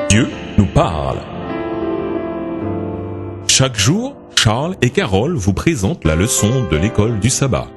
Dieu nous parle. Chaque jour, Charles et Carole vous présentent la leçon de l'école du sabbat.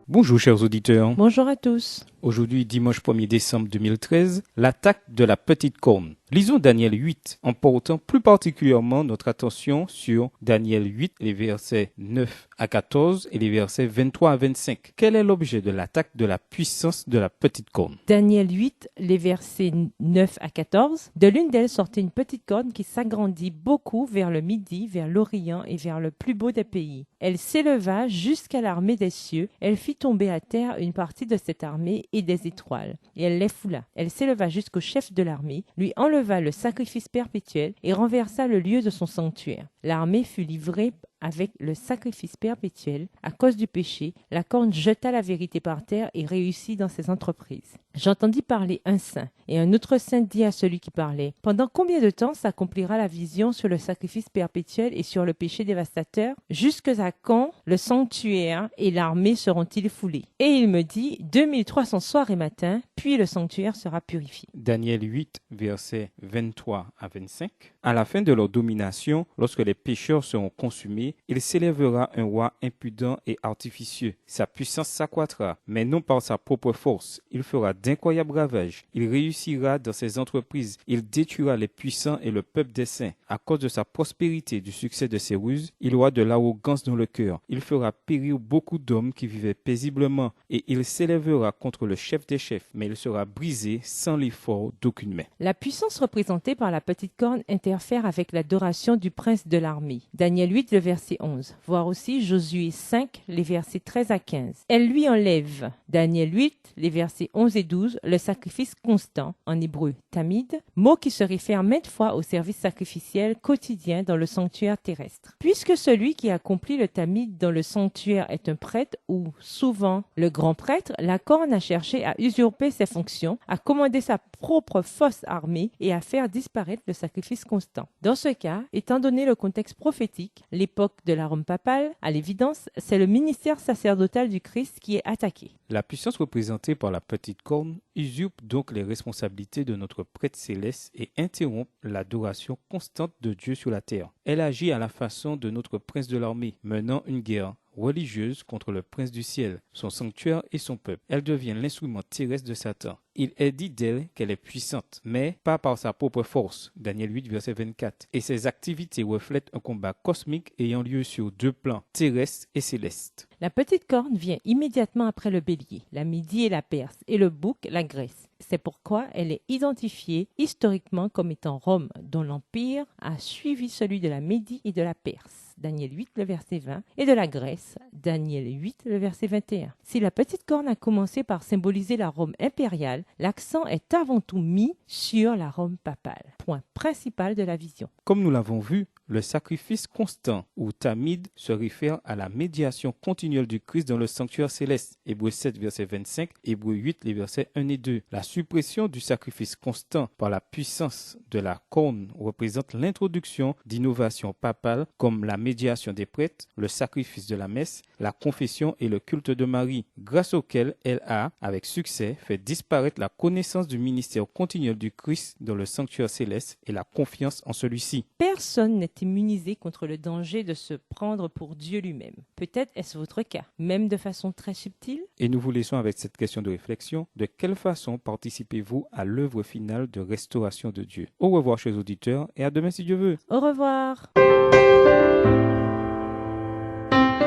Bonjour chers auditeurs. Bonjour à tous. Aujourd'hui, dimanche 1er décembre 2013, l'attaque de la petite corne. Lisons Daniel 8 en portant plus particulièrement notre attention sur Daniel 8, les versets 9 à 14 et les versets 23 à 25. Quel est l'objet de l'attaque de la puissance de la petite corne? Daniel 8, les versets 9 à 14. De l'une d'elles sortait une petite corne qui s'agrandit beaucoup vers le midi, vers l'Orient et vers le plus beau des pays. Elle s'éleva jusqu'à l'armée des cieux. Elle fit tomber à terre une partie de cette armée et des étoiles, et elle les foula. Elle s'éleva jusqu'au chef de l'armée, lui enleva le sacrifice perpétuel et renversa le lieu de son sanctuaire. L'armée fut livrée avec le sacrifice perpétuel. À cause du péché, la corne jeta la vérité par terre et réussit dans ses entreprises. J'entendis parler un saint, et un autre saint dit à celui qui parlait: « Pendant combien de temps s'accomplira la vision sur le sacrifice perpétuel et sur le péché dévastateur? Jusqu'à quand le sanctuaire et l'armée seront-ils foulés? » Et il me dit: 2300 soirs et matins, puis le sanctuaire sera purifié. Daniel 8, versets 23 à 25. À la fin de leur domination, lorsque les pécheurs seront consumés, il s'élèvera un roi impudent et artificieux. Sa puissance s'accroîtra, mais non par sa propre force. Il fera d'incroyables ravages. Il réussira dans ses entreprises. Il détruira les puissants et le peuple des saints. À cause de sa prospérité et du succès de ses ruses, il aura de l'arrogance dans le cœur. Il fera périr beaucoup d'hommes qui vivaient paisiblement, et il s'élèvera contre le chef des chefs, mais il sera brisé sans l'effort d'aucune main. La puissance représentée par la petite corne interfère avec l'adoration du prince de l'armée. Daniel 8, le verset 11. Voir aussi Josué 5, les versets 13 à 15. Elle lui enlève, Daniel 8, les versets 11 et 12, le sacrifice constant, en hébreu tamid, mot qui se réfère maintes fois au service sacrificiel quotidien dans le sanctuaire terrestre. Puisque celui qui accomplit le tamid dans le sanctuaire est un prêtre ou souvent le grand prêtre, la corne a cherché à usurper ses fonctions, à commander sa propre fausse armée et à faire disparaître le sacrifice constant. Dans ce cas, étant donné le contexte prophétique, l'époque de la Rome papale, à l'évidence, c'est le ministère sacerdotal du Christ qui est attaqué. La puissance représentée par la petite corne usurpe donc les responsabilités de notre prêtre céleste et interrompt l'adoration constante de Dieu sur la terre. Elle agit à la façon de notre prince de l'armée, menant une guerre religieuse contre le prince du ciel, son sanctuaire et son peuple. Elle devient l'instrument terrestre de Satan. Il est dit d'elle qu'elle est puissante, mais pas par sa propre force. Daniel 8, verset 24. Et ses activités reflètent un combat cosmique ayant lieu sur deux plans, terrestre et céleste. La petite corne vient immédiatement après le bélier, la Médie et la Perse, et le bouc, la Grèce. C'est pourquoi elle est identifiée historiquement comme étant Rome, dont l'empire a suivi celui de la Médie et de la Perse. Daniel 8, le verset 20, et de la Grèce, Daniel 8, le verset 21. Si la petite corne a commencé par symboliser la Rome impériale, l'accent est avant tout mis sur la Rome papale, point principal de la vision. Comme nous l'avons vu, le sacrifice constant ou tamid se réfère à la médiation continuelle du Christ dans le sanctuaire céleste. Hébreux 7, verset 25, Hébreux 8, les versets 1 et 2. La suppression du sacrifice constant par la puissance de la corne représente l'introduction d'innovations papales comme la médiation des prêtres, le sacrifice de la messe, la confession et le culte de Marie, grâce auquel elle a, avec succès, fait disparaître la connaissance du ministère continuel du Christ dans le sanctuaire céleste et la confiance en celui-ci. Personne n'est immunisé contre le danger de se prendre pour Dieu lui-même. Peut-être est-ce votre cas, même de façon très subtile? Et nous vous laissons avec cette question de réflexion. De quelle façon participez-vous à l'œuvre finale de restauration de Dieu? Au revoir, chers auditeurs, et à demain si Dieu veut. Au revoir.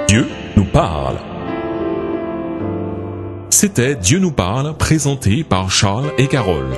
Dieu nous parle. C'était Dieu nous parle, présenté par Charles et Carole.